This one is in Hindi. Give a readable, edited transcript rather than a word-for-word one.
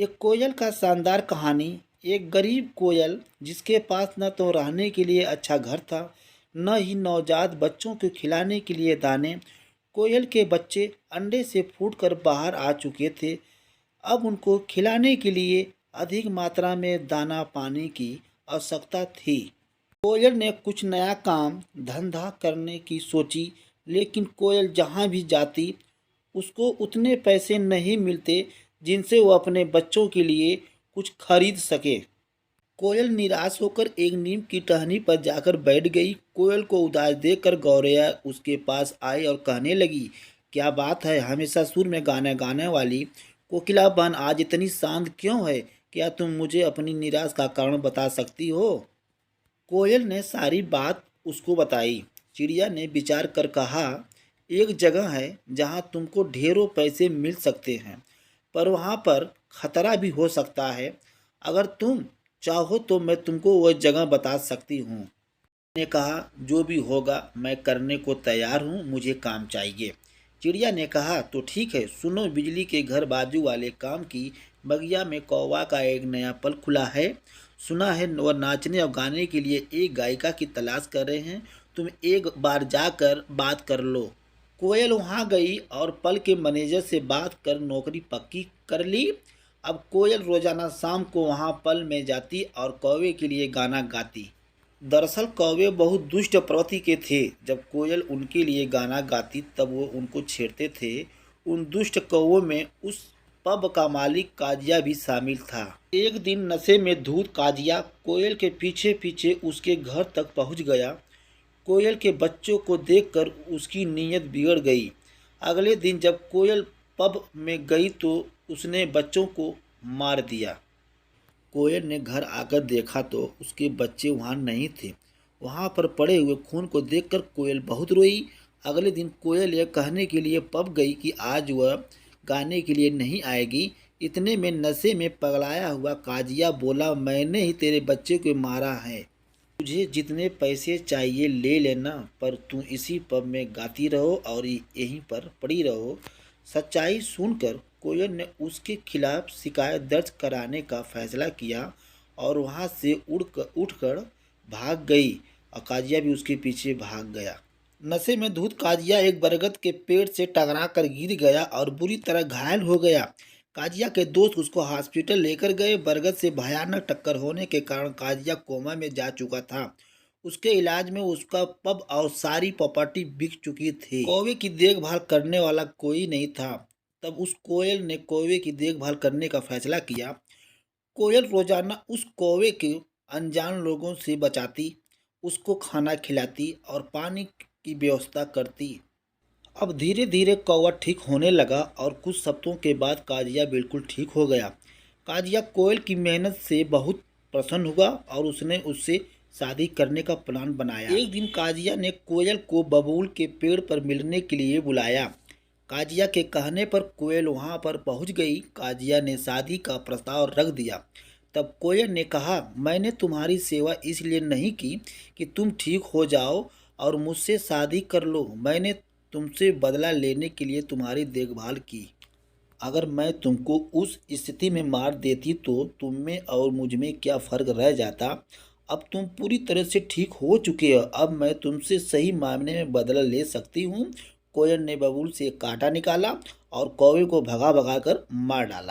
एक कोयल का शानदार कहानी। एक गरीब कोयल जिसके पास न तो रहने के लिए अच्छा घर था, न ही नवजात बच्चों को खिलाने के लिए दाने। कोयल के बच्चे अंडे से फूटकर बाहर आ चुके थे। अब उनको खिलाने के लिए अधिक मात्रा में दाना पानी की आवश्यकता थी। कोयल ने कुछ नया काम धंधा करने की सोची, लेकिन कोयल जहाँ भी जाती उसको उतने पैसे नहीं मिलते जिनसे वो अपने बच्चों के लिए कुछ खरीद सके। कोयल निराश होकर एक नीम की टहनी पर जाकर बैठ गई। कोयल को उदास देखकर गौरैया उसके पास आई और कहने लगी, क्या बात है, हमेशा सुर में गाना गाने वाली कोकिला बन आज इतनी शांत क्यों है? क्या तुम मुझे अपनी निराश का कारण बता सकती हो? कोयल ने सारी बात उसको बताई। चिड़िया ने विचार कर कहा, एक जगह है जहाँ तुमको ढेरों पैसे मिल सकते हैं, पर वहाँ पर खतरा भी हो सकता है। अगर तुम चाहो तो मैं तुमको वह जगह बता सकती हूँ। ने कहा, जो भी होगा मैं करने को तैयार हूँ, मुझे काम चाहिए। चिड़िया ने कहा, तो ठीक है, सुनो, बिजली के घर बाजू वाले काम की बगिया में कौवा का एक नया पल खुला है। सुना है वह नाचने और गाने के लिए एक गायिका की तलाश कर रहे हैं। तुम एक बार जाकर बात कर लो। कोयल वहाँ गई और पल के मैनेजर से बात कर नौकरी पक्की कर ली। अब कोयल रोजाना शाम को वहाँ पल में जाती और कौवे के लिए गाना गाती। दरअसल कौवे बहुत दुष्ट प्रवृत्ति के थे। जब कोयल उनके लिए गाना गाती तब वो उनको छेड़ते थे। उन दुष्ट कौवों में उस पब का मालिक काजिया भी शामिल था। एक दिन नशे में धुत काजिया कोयल के पीछे पीछे उसके घर तक पहुंच गया। कोयल के बच्चों को देखकर उसकी नीयत बिगड़ गई। अगले दिन जब कोयल पब में गई तो उसने बच्चों को मार दिया। कोयल ने घर आकर देखा तो उसके बच्चे वहाँ नहीं थे। वहाँ पर पड़े हुए खून को देखकर कोयल बहुत रोई। अगले दिन कोयल यह कहने के लिए पब गई कि आज वह गाने के लिए नहीं आएगी। इतने में नशे में पगलाया हुआ काजिया बोला, मैंने ही तेरे बच्चे को मारा है। तुझे जितने पैसे चाहिए ले लेना, पर तू इसी पब में गाती रहो और यहीं पर पड़ी रहो। सच्चाई सुनकर कोयल ने उसके खिलाफ शिकायत दर्ज कराने का फैसला किया और वहां से उठकर भाग गई और काजिया भी उसके पीछे भाग गया। नशे में धुत काजिया एक बरगद के पेड़ से टकरा कर गिर गया और बुरी तरह घायल हो गया। काजिया के दोस्त उसको हॉस्पिटल लेकर गए। बरगद से भयानक टक्कर होने के कारण काजिया कोमा में जा चुका था। उसके इलाज में उसका पब और सारी प्रॉपर्टी बिक चुकी थी। कौवे की देखभाल करने वाला कोई नहीं था। तब उस कोयल ने कौवे की देखभाल करने का फैसला किया। कोयल रोजाना उस कौवे के अनजान लोगों से बचाती, उसको खाना खिलाती और पानी की व्यवस्था करती। अब धीरे धीरे कौवा ठीक होने लगा और कुछ हफ्तों के बाद काजिया बिल्कुल ठीक हो गया। काजिया कोयल की मेहनत से बहुत प्रसन्न हुआ और उसने उससे शादी करने का प्लान बनाया। एक दिन काजिया ने कोयल को बबूल के पेड़ पर मिलने के लिए बुलाया। काजिया के कहने पर कोयल वहां पर पहुंच गई। काजिया ने शादी का प्रस्ताव रख दिया। तब कोयल ने कहा, मैंने तुम्हारी सेवा इसलिए नहीं की कि तुम ठीक हो जाओ और मुझसे शादी कर लो। मैंने तुमसे बदला लेने के लिए तुम्हारी देखभाल की। अगर मैं तुमको उस स्थिति में मार देती तो तुम में और मुझ में क्या फ़र्क रह जाता? अब तुम पूरी तरह से ठीक हो चुके हो। अब मैं तुमसे सही मायने में बदला ले सकती हूँ। कोयल ने बबूल से कांटा निकाला और कौवे को भगा भगा कर मार डाला।